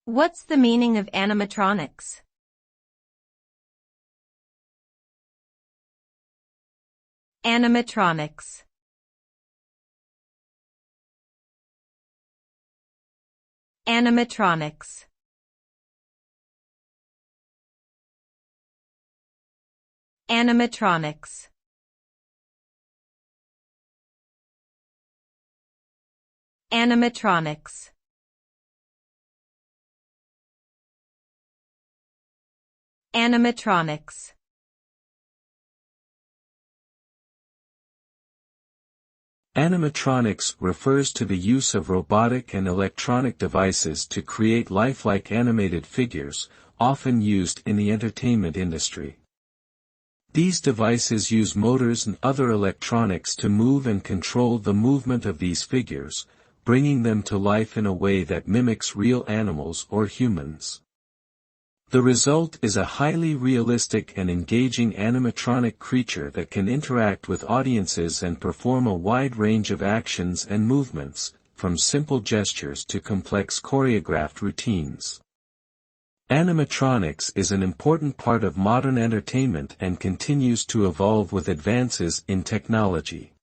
What's the meaning of animatronics? Animatronics. Animatronics. Animatronics. Animatronics. Animatronics. Animatronics refers to the use of robotic and electronic devices to create lifelike animated figures, often used in the entertainment industry. These devices use motors and other electronics to move and control the movement of these figures, bringing them to life in a way that mimics real animals or humans. The result is a highly realistic and engaging animatronic creature that can interact with audiences and perform a wide range of actions and movements, from simple gestures to complex choreographed routines. Animatronics is an important part of modern entertainment and continues to evolve with advances in technology.